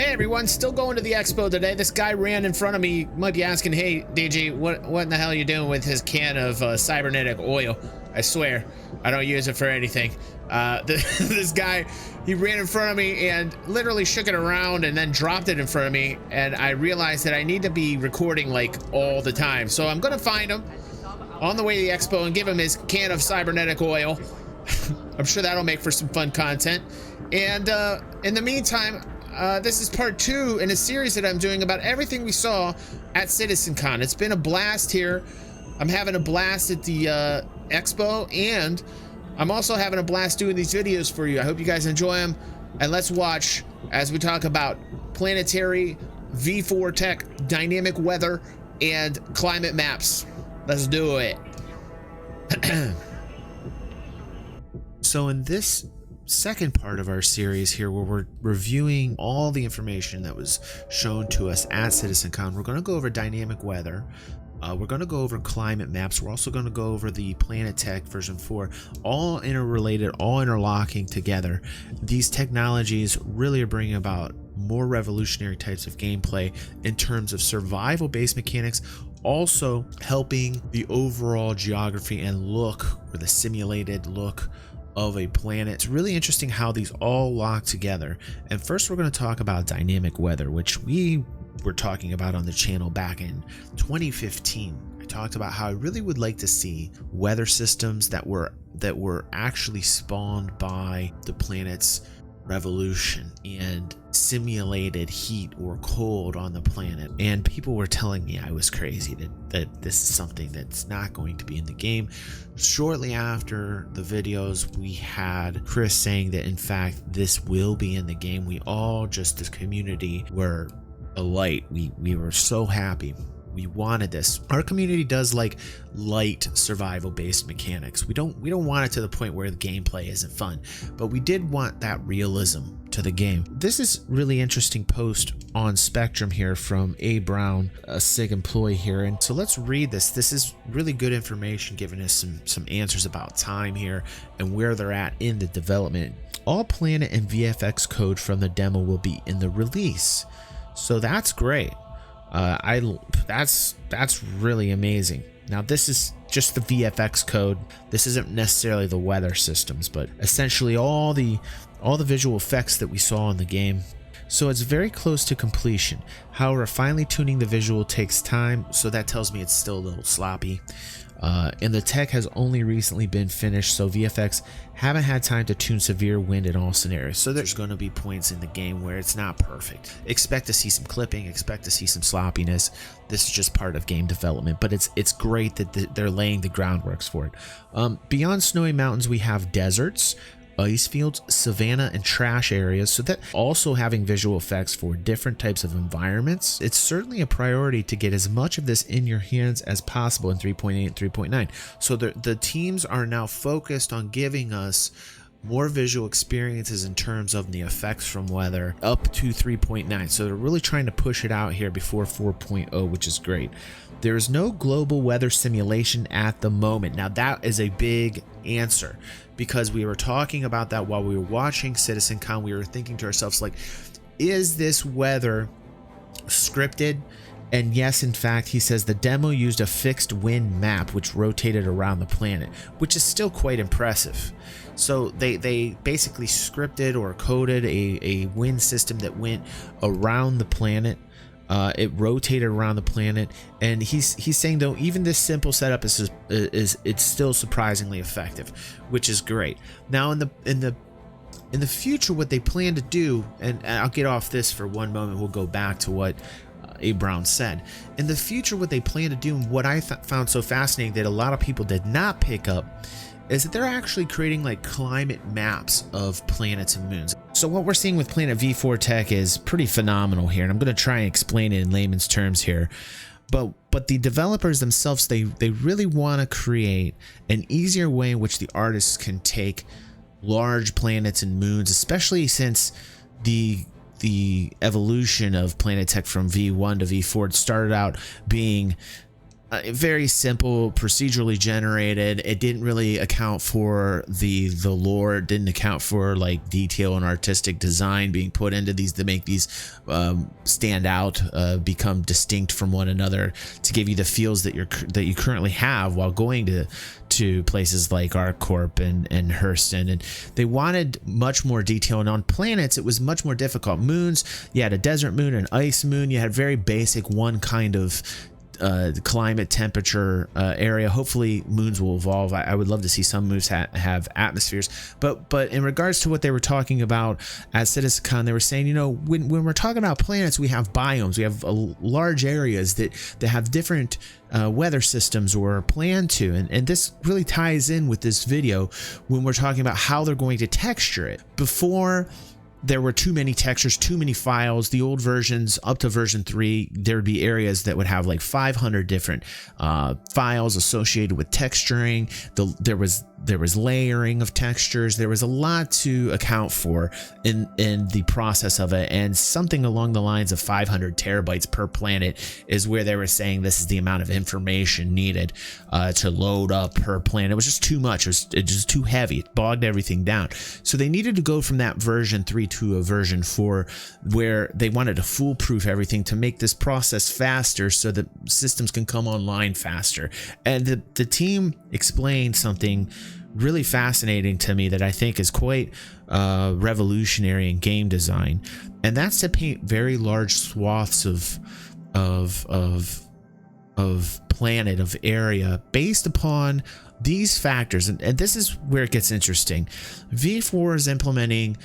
Hey everyone, still going to the expo today. This guy ran in front of me. Might be asking, hey DG, what in the hell are you doing with his can of cybernetic oil? I swear, I don't use it for anything. This guy, he ran in front of me and literally shook it around and then dropped it in front of me. And I realized that I need to be recording like all the time. So I'm gonna find him on the way to the expo and give him his can of cybernetic oil. I'm sure that'll make for some fun content. And in the meantime, this is part 2 in a series that I'm doing about everything we saw at CitizenCon. It's been a blast here. I'm having a blast at the expo, and I'm also having a blast doing these videos for you. I hope you guys enjoy them, and let's watch as we talk about planetary V4 tech, dynamic weather, and climate maps. Let's do it. So in this second part of our series here, where we're reviewing all the information that was shown to us at CitizenCon, we're going to go over dynamic weather. We're going to go over climate maps. We're also going to go over the Planet Tech version 4, all interrelated, all interlocking together. These technologies really are bringing about more revolutionary types of gameplay in terms of survival-based mechanics, also helping the overall geography and look, or the simulated look of a planet. It's really interesting how these all lock together. And first we're going to talk about dynamic weather, which we were talking about on the channel back in 2015. I talked about how I really would like to see weather systems that were actually spawned by the planet's revolution and simulated heat or cold on the planet. And people were telling me I was crazy, that this is something that's not going to be in the game. Shortly after the videos, we had Chris saying that in fact this will be in the game. We all, just this community, were alight. We were so happy. We wanted this. Our community does like light survival based mechanics. We don't want it to the point where the gameplay isn't fun, but we did want that realism to the game. This is really interesting post on Spectrum here from A. Brown, a SIG employee here. And so let's read this. This is really good information, giving us some answers about time here and where they're at in the development. All planet and VFX code from the demo will be in the release. So that's great. That's really amazing. Now this is just the VFX code. This isn't necessarily the weather systems, but essentially all the visual effects that we saw in the game. So it's very close to completion. However, finely tuning the visual takes time, so that tells me it's still a little sloppy. And the tech has only recently been finished, so VFX haven't had time to tune severe wind in all scenarios. So there's going to be points in the game where it's not perfect. Expect to see some clipping, expect to see some sloppiness. This is just part of game development, but it's great that they're laying the groundworks for it. Beyond snowy mountains, we have deserts, ice fields, savanna, and trash areas, so that also having visual effects for different types of environments. It's certainly a priority to get as much of this in your hands as possible in 3.8 and 3.9. So the teams are now focused on giving us more visual experiences in terms of the effects from weather up to 3.9. So they're really trying to push it out here before 4.0, which is great. There is no global weather simulation at the moment. Now that is a big answer, because we were talking about that while we were watching CitizenCon. We were thinking to ourselves, like, is this weather scripted? And yes, in fact, he says the demo used a fixed wind map which rotated around the planet, which is still quite impressive. So they basically scripted or coded a wind system that went around the planet. It rotated around the planet, and he's saying though even this simple setup is it's still surprisingly effective, which is great. Now in the future, what they plan to do, and I'll get off this for one moment, we'll go back to what A. Brown said. In the future, what they plan to do, and what I found so fascinating that a lot of people did not pick up, is that they're actually creating like climate maps of planets and moons. So what we're seeing with Planet V4 tech is pretty phenomenal here, and I'm going to try and explain it in layman's terms here. But the developers themselves, they really want to create an easier way in which the artists can take large planets and moons, especially since the evolution of Planet Tech from V1 to V4 started out being very simple, procedurally generated. It didn't really account for the lore. It didn't account for like detail and artistic design being put into these to make these stand out, become distinct from one another, to give you the feels that you currently have while going to places like ArcCorp and Hurston. And they wanted much more detail, and on planets it was much more difficult. Moons, you had a desert moon, an ice moon, you had very basic one kind of climate, temperature, area. Hopefully moons will evolve. I would love to see some moons have atmospheres, but in regards to what they were talking about at CitizenCon, they were saying, you know, when we're talking about planets, we have biomes, we have large areas that have different weather systems or plan to, and this really ties in with this video when we're talking about how they're going to texture it. Before, there were too many textures, too many files. The old versions, up to version 3, there would be areas that would have like 500 different files associated with texturing. There was layering of textures. There was a lot to account for in the process of it, and something along the lines of 500 terabytes per planet is where they were saying this is the amount of information needed to load up per planet. It was just too much. It was just too heavy. It bogged everything down. So they needed to go from that version 3 to a version 4, where they wanted to foolproof everything to make this process faster so that systems can come online faster. And the team explained something really fascinating to me that I think is quite revolutionary in game design, and that's to paint very large swaths of planet, of area, based upon these factors. And this is where it gets interesting. V4 is implementing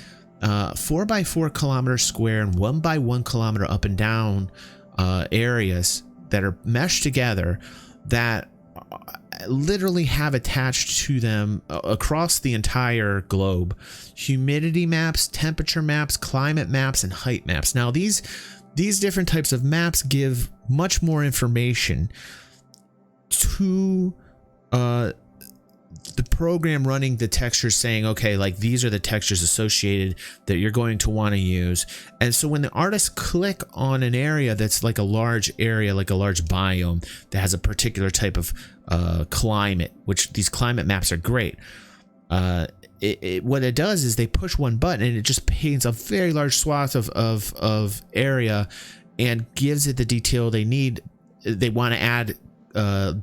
4 by 4 kilometers square and 1 by 1 kilometer up and down areas that are meshed together, that literally have attached to them across the entire globe humidity maps, temperature maps, climate maps, and height maps. Now these different types of maps give much more information to the program running the textures, saying, okay, like these are the textures associated that you're going to want to use. And so when the artists click on an area that's like a large area, like a large biome that has a particular type of climate, which these climate maps are great, what it does is they push one button and it just paints a very large swath of area and gives it the detail they need. They want to add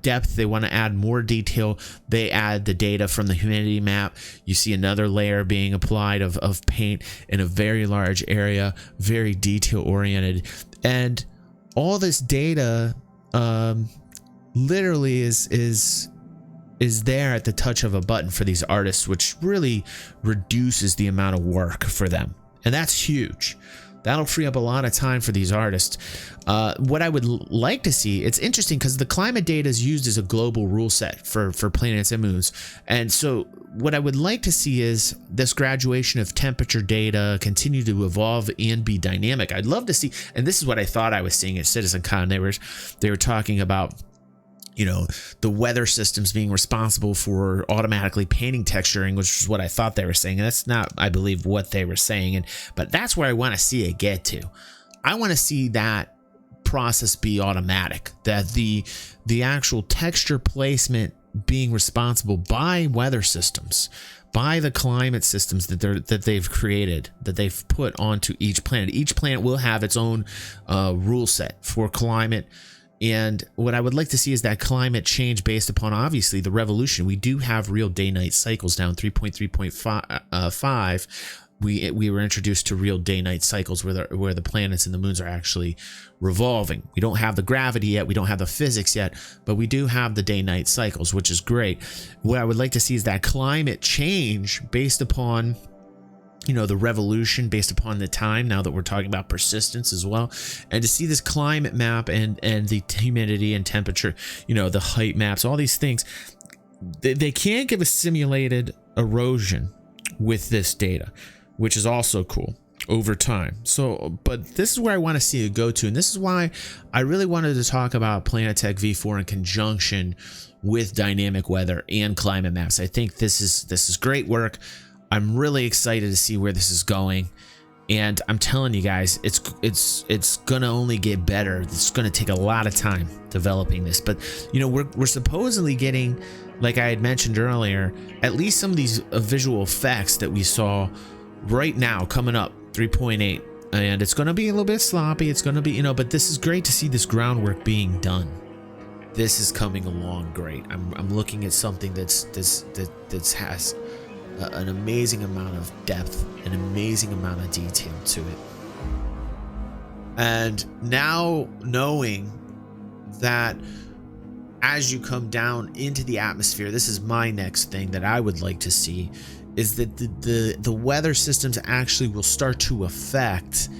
depth, they want to add more detail, they add the data from the humidity map. You see another layer being applied of paint in a very large area, very detail oriented, and all this data literally is there at the touch of a button for these artists, which really reduces the amount of work for them, and that's huge. That'll free up a lot of time for these artists. What I would like to see, it's interesting because the climate data is used as a global rule set for planets and moons. And so what I would like to see is this graduation of temperature data continue to evolve and be dynamic. I'd love to see, and this is what I thought I was seeing at CitizenCon. They were talking about, you know, the weather systems being responsible for automatically painting texturing, which is what I thought they were saying. And that's not, I believe, what they were saying. But that's where I want to see it get to. I want to see that process be automatic, that the actual texture placement being responsible by weather systems, by the climate systems that they've created, that they've put onto each planet. Each planet will have its own rule set for climate. And what I would like to see is that climate change based upon, obviously, the revolution. We do have real day-night cycles now in 3.3.5. We were introduced to real day-night cycles where the planets and the moons are actually revolving. We don't have the gravity yet. We don't have the physics yet, but we do have the day-night cycles, which is great. What I would like to see is that climate change based upon, you know, the revolution, based upon the time, now that we're talking about persistence as well, and to see this climate map and the humidity and temperature, you know, the height maps, all these things. They can't give a simulated erosion with this data, which is also cool over time. So, but this is where I want to see it go to, and this is why I really wanted to talk about Planetech V4 in conjunction with dynamic weather and climate maps. I think this is great work. I'm really excited to see where this is going, And I'm telling you guys, it's gonna only get better. It's gonna take a lot of time developing this, but you know, we're supposedly getting, like I had mentioned earlier, at least some of these visual effects that we saw right now coming up 3.8, and it's gonna be a little bit sloppy. It's gonna be, you know, but this is great to see this groundwork being done. This is coming along great. I'm looking at something that has an amazing amount of depth, an amazing amount of detail to it. And now knowing that as you come down into the atmosphere, this is my next thing that I would like to see, is that the weather systems actually will start to affect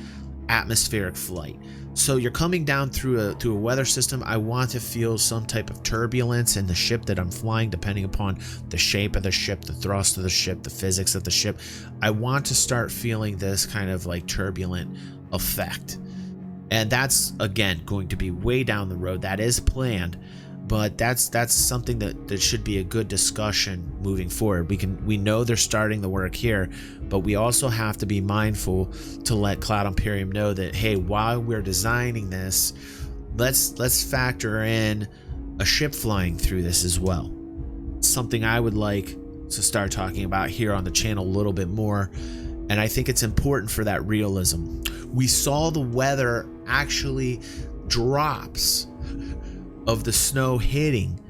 atmospheric flight. So you're coming down through a weather system. I want to feel some type of turbulence in the ship that I'm flying, depending upon the shape of the ship, the thrust of the ship, the physics of the ship. I want to start feeling this kind of like turbulent effect. And that's, again, going to be way down the road. That is planned, but that's something that should be a good discussion moving forward. We know they're starting the work here, but we also have to be mindful to let Cloud Imperium know that, hey, while we're designing this, let's factor in a ship flying through this as well. Something I would like to start talking about here on the channel a little bit more, and I think it's important for that realism. We saw the weather actually drops of the snow hitting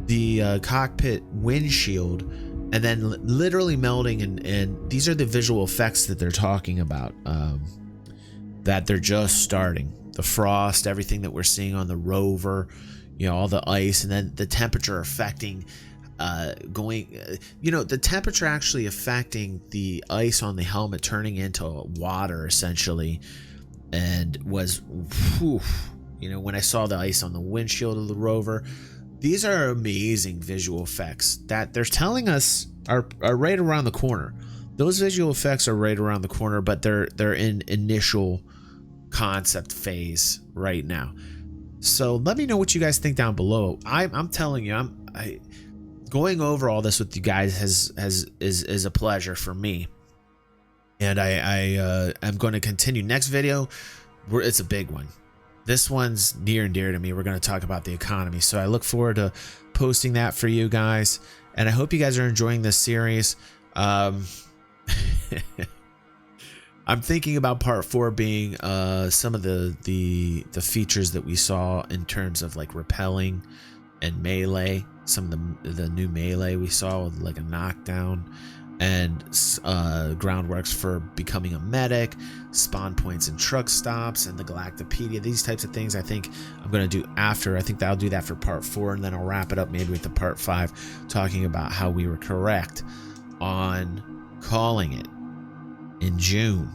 the cockpit windshield and then literally melting, and these are the visual effects that they're talking about, that they're just starting. The frost, everything that we're seeing on the rover, you know, all the ice, and then the temperature affecting the temperature actually affecting the ice on the helmet turning into water essentially, and was whew, you know, when I saw the ice on the windshield of the rover. These are amazing visual effects that they're telling us are right around the corner. Those visual effects are right around the corner, but they're in initial concept phase right now. So let me know what you guys think down below. I'm telling you, going over all this with you guys is a pleasure for me, and I'm going to continue. Next video, it's a big one. This one's near and dear to me. We're going to talk about the economy, so I look forward to posting that for you guys, and I hope you guys are enjoying this series. I'm thinking about part 4 being some of the features that we saw in terms of like repelling and melee. Some of the new melee we saw with like a knockdown, and groundworks for becoming a medic, spawn points and truck stops, and the Galactopedia. These types of things I think I'm going to do after. I think that I'll do that for part 4, and then I'll wrap it up maybe with the part 5, talking about how we were correct on calling it in June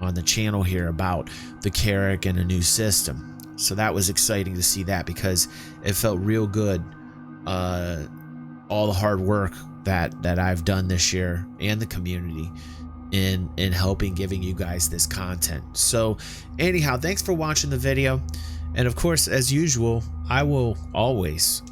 on the channel here about the Carrack and a new system. So that was exciting to see that, because it felt real good. All the hard work that I've done this year and the community in helping giving you guys this content. So anyhow, thanks for watching the video, and of course, as usual, I will always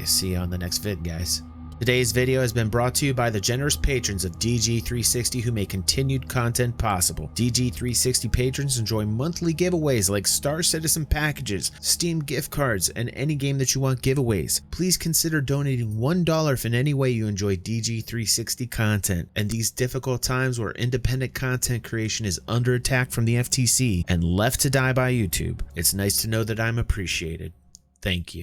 see you on the next vid, guys. Today's video has been brought to you by the generous patrons of DG360 who make continued content possible. DG360 patrons enjoy monthly giveaways like Star Citizen packages, Steam gift cards, and any game that you want giveaways. Please consider donating $1 if in any way you enjoy DG360 content. And these difficult times where independent content creation is under attack from the FTC and left to die by YouTube, it's nice to know that I'm appreciated. Thank you.